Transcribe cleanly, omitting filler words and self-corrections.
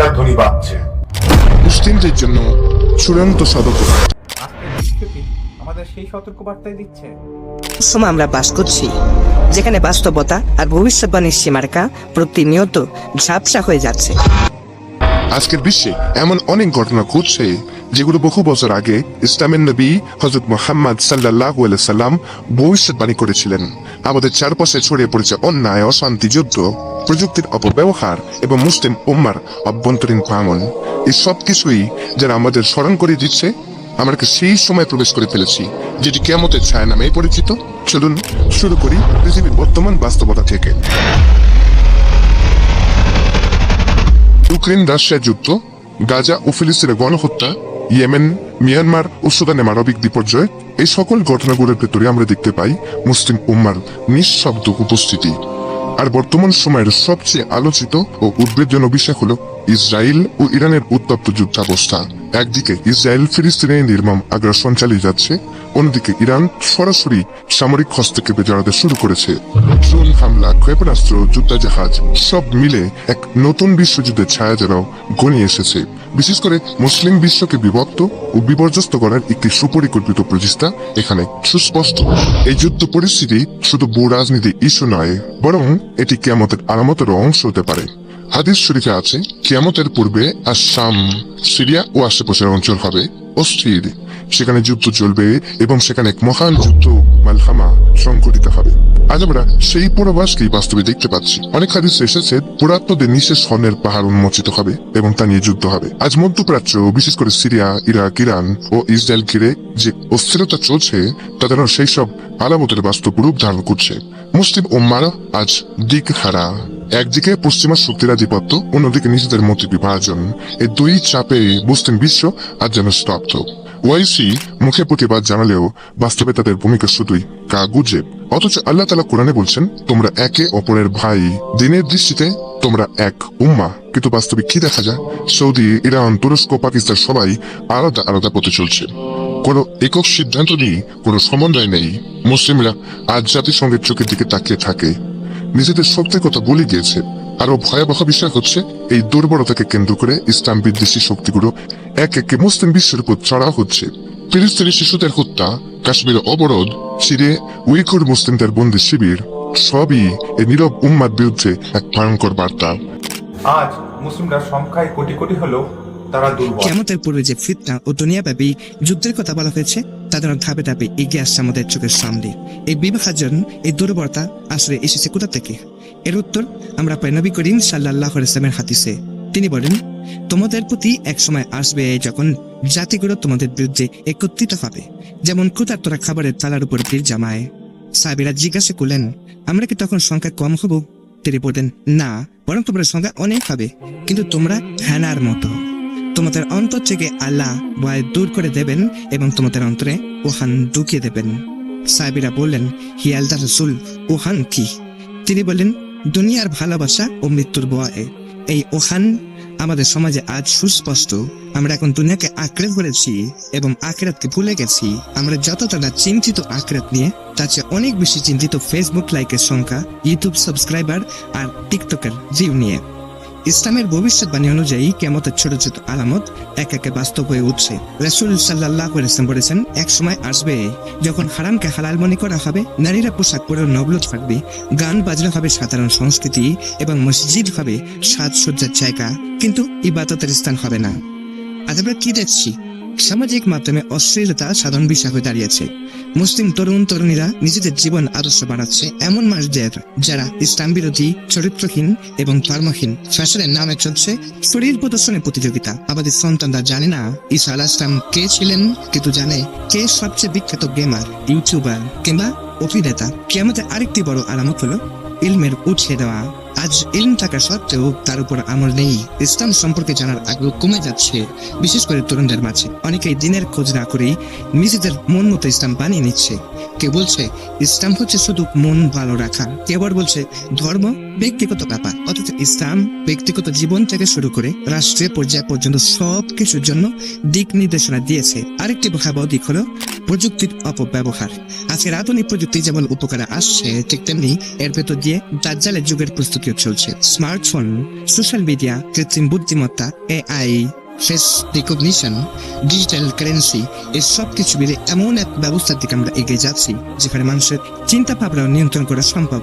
ঘন্টার ধ্বনি বাজছে। মুসলিমদের জন্য চূড়ান্ত সতর্ক। আজকের দৃশ্যটি আমাদের সেই সতর্কবার্তাই দিচ্ছে। সময় আমরা বাস করছি যেখানে বাস্তবতা আর ভবিষ্যৎবাণীর সীমারেখা প্রতিনিয়ত ঝাপসা হয়ে যাচ্ছে। আজকের বিশ্বে এমন অনেক ঘটনা ঘটছে যেগুলো বহু বছর আগে ইসলামের নবী হযরত মুহাম্মদ সাল্লাল্লাহু আলাইহি সাল্লাম ভবিষ্যৎবাণী করেছিলেন। আমাদের চারপাশে ছড়িয়ে পড়েছে অন্যায়, অশান্তি, যুদ্ধ, প্রযুক্তির অপব্যবহার এবং মুসলিম উম্মার অভ্যন্তরীণ ভাঙন। এই সব কিছুই যারা আমাদের স্মরণ করে দিচ্ছে আমরা সেই সময় প্রবেশ করে ফেলেছি যেটি কিয়ামতের ছায়া নামে পরিচিত। চলুন শুরু করি পৃথিবীর বর্তমান বাস্তবতা থেকে। ইউক্রেন রাশিয়া যুদ্ধ, গাজা ও ফিলিস্তিনের গণহত্যা, ইয়েমেন, মিয়ানমার ও সুদানে মানবিক বিপর্যয়, এই সকল ঘটনাগুলোর ভেতরে আমরা দেখতে পাই মুসলিম উম্মার নিঃশব্দ উপস্থিতি। আর বর্তমান সময়ের সবচেয়ে আলোচিত ও উদ্বেগজনক বিষয় হলো ইসরায়েল ও ইরানের উত্তপ্ত যুদ্ধাবস্থা। একদিকে ইসরায়েল ফিলিস্তিনে নির্মম আগ্রাসন চালিয়ে যাচ্ছে, অন্যদিকে ইরান সরাসরি সামরিক হস্তক্ষেপে জড়াতে শুরু করেছে। ড্রোন হামলা, ক্ষেপণাস্ত্র, যুদ্ধজাহাজ সব মিলে এক নতুন বিশ্বযুদ্ধের ছায়া যেন ঘনিয়ে এসেছে। বিশেষ করে মুসলিম বিশ্বকে বিভক্ত ও বিপর্যস্ত করার একটি সুপরিকল্পিত প্রচেষ্টা এখানে সুস্পষ্ট। এই যুদ্ধ পরিস্থিতি শুধু ভূ রাজনীতি ইস্যু নয়, বরং এটি কিয়ামতের আলামতের অংশ হতে পারে। হাদিস শরীফে আছে, কিয়ামতের পূর্বে আশ-শাম, সিরিয়া ও আশেপাশের অঞ্চল হবে অস্থির। সেখানে যুদ্ধ চলবে এবং সেখানে এক মহান যুদ্ধ মালহামা সংঘটিত হবে। আজ আমরা সেই পূর্বাভাসকেই বাস্তবে দেখতে পাচ্ছি। অনেক হাদিসে এসেছে পুরাত্মদের নিঃশেষ স্বর্ণের পাহাড় উন্মোচিত হবে এবং তা নিয়ে যুদ্ধ হবে। আজ মধ্যপ্রাচ্য, বিশেষ করে সিরিয়া, ইরাক, ইরান ও ইসরায়েল ঘিরে যে অস্থিরতা চলছে তা যেন সেই সব আলামতের বাস্তব রূপ ধারণ করছে। মুসলিম উম্মাহ আজ দিক হারা। একদিকে পশ্চিমা শক্তির আধিপত্য, অন্যদিকে নিজেদের মধ্যে বিভাজন। এই দুই চাপে মুসলিম বিশ্ব আজ যেন স্তব্ধ। ওয়াইসি মুখে প্রতিবাদ জানালেও বাস্তবে তাদের ভূমিকা শুধুই কাগুজে। অথচ আল্লাহ তাআলা কোরআনে বলছেন, তোমরা একে অপরের ভাই, দিনের দৃষ্টিতে তোমরা এক উম্মাহ। কিন্তু বাস্তবে কি দেখা যায়? সৌদি, ইরান, তুরস্ক, পাকিস্তান সবাই আলাদা আলাদা পথে চলছে। কোনো একক সিদ্ধান্ত নেই, কোনো সমন্বয় নেই। মুসলিমরা আজ জাতিসংঘের চোখের দিকে তাকিয়ে থাকে, নিজেদের শক্তির কথা বলে গিয়েছে। আরো ভয়াবহ বিষয় হচ্ছে, এই দুর্বলতাকে কেন্দ্র করে ইসলাম বিদ্বেষী শক্তিগুলো এক একে মুসলিম বিশ্বের উপর চড়াও হচ্ছে। ফিলিস্তিনি শিশুদের হত্যা, কাশ্মীরে অবরোধ, সিরিয়ায় উইঘুর মুসলিমদের বন্দি শিবির, সবই এই নীরব উম্মার বিরুদ্ধে এক ভয়ঙ্কর বার্তা। আজ মুসলিমরা সংখ্যায় কোটি কোটি হলেও তারা দুর্বল। কিয়ামতের পূর্বে যে ফিতনা ও দুনিয়াব্যাপী যুদ্ধের কথা বলা হয়েছে তা যেন ধাপে ধাপে এগিয়ে আসছে আমাদের চোখের সামনে। এই বিভাজন, এই দুর্বলতা আসলে এসেছে কোথা থেকে? এর উত্তর আমরা পাই নবী করিম সাল্লাল্লাহু আলাইহি ওয়াসাল্লামের হাদিসে। তিনি বলেন, তোমাদের প্রতি এক সময় আসবে যখন জাতিগুলো তোমাদের বিরুদ্ধে একত্রিত হবে, যেমন ক্ষুধার্তরা খাবারের থালার উপর ভিড় জমায়। সাহাবীরা জিজ্ঞাসা করলেন, আমরা কি তখন সংখ্যায় কম হব? তিনি বললেন, না, বরং তোমাদের সংখ্যা অনেক হবে, কিন্তু তোমরা হেনার মতো। তোমাদের অন্তর থেকে আল্লাহ ভয় দূর করে দেবেন এবং তোমাদের অন্তরে ওহান ঢুকিয়ে দেবেন। সাহাবীরা বললেন, হি আল্লাহর রাসূল, ওহান কি? তিনি বললেন, দুনিয়ার ভালোবাসা ও মৃত্যুর ভয়। এই ওহান আমাদের সমাজে আজ সুস্পষ্ট। আমরা এখন দুনিয়াকে আঁকড়ে ধরেছি এবং আখিরাতকে ভুলে গেছি। আমরা যতটা চিন্তিত আখিরাত নিয়ে, তার চেয়ে অনেক বেশি চিন্তিত ফেসবুক লাইকের সংখ্যা, ইউটিউব সাবস্ক্রাইবার আর টিকটকের ভিউ নিয়ে। ইসলামের ভবিষ্যৎবাণী অনুযায়ী কিয়ামতের ছোট ছোট আলামত এক একে বাস্তব হয়ে উঠছে। রাসূল সাল্লাল্লাহু আলাইহি ওয়াসাল্লাম বলেছেন, এক সময় আসবে যখন হারামকে হালাল মনে করা হবে, নারীরা পোশাক পরে নগ্ন থাকবে, গান বাজনা হবে সাধারণ সংস্কৃতি এবং মসজিদ হবে সাজসজ্জার জায়গা, কিন্তু ইবাদতের স্থান হবে না। আজ আমরা কি দেখছি? সামাজিক মাধ্যমে অশ্লীলতা সাধারণ বিষয় হয়ে দাঁড়িয়েছে। মুসলিম তরুণ তরুণীরা নিজেদের জীবন আদর্শ বানাচ্ছে এমন মানুষদের যারা ইসলাম বিরোধী, চরিত্রহীন এবং ধর্মহীন। ফ্যাশনের নামে চলছে শরীর প্রদর্শনের প্রতিযোগিতা। আমাদের সন্তানরা জানে না ঈসা আলাইহিস সালাম কে ছিলেন, কিন্তু জানে কে সবচেয়ে বিখ্যাত গেমার, ইউটিউবার কিংবা অভিনেতা। কিয়ামতের আরেকটি বড় আলামত হলো ইলমের উঠিয়ে দেওয়া। আজ ইলম থাকা সত্ত্বেও তার উপর আমল নেই। ইসলাম সম্পর্কে জানার আগ্রহ কমে যাচ্ছে, বিশেষ করে তরুণদের মাঝে। অনেকেই দিনের খোঁজ না করেই নিজেদের মন মতো ইসলাম বানিয়ে নিচ্ছে। কেউ বলছে ইসলাম হচ্ছে শুধু মন ভালো রাখা, কেউ আবার বলছে ধর্ম ব্যক্তিগত ব্যাপার। অথচ ইসলাম ব্যক্তিগত জীবন থেকে শুরু করে রাষ্ট্রীয় পর্যায় পর্যন্ত সবকিছুর জন্য দিক নির্দেশনা দিয়েছে। আরেকটি ভয়াবহ দিক হলো প্রযুক্তির অপব্যবহার। আজকের আধুনিক প্রযুক্তি যেমন উপকারে আসছে, ঠিক তেমনি এর ভেতর দিয়ে দাজ্জালের যুগের প্রস্তুতিও চলছে। স্মার্টফোন, সোশ্যাল মিডিয়া, কৃত্রিম বুদ্ধিমত্তা, AI, face recognition, digital currency, এই সব কিছু মিলে এমন এক ব্যবস্থার দিকে আমরা এগিয়ে যাচ্ছি যেখানে মানুষের চিন্তা ভাবনা নিয়ন্ত্রণ করা সম্ভব।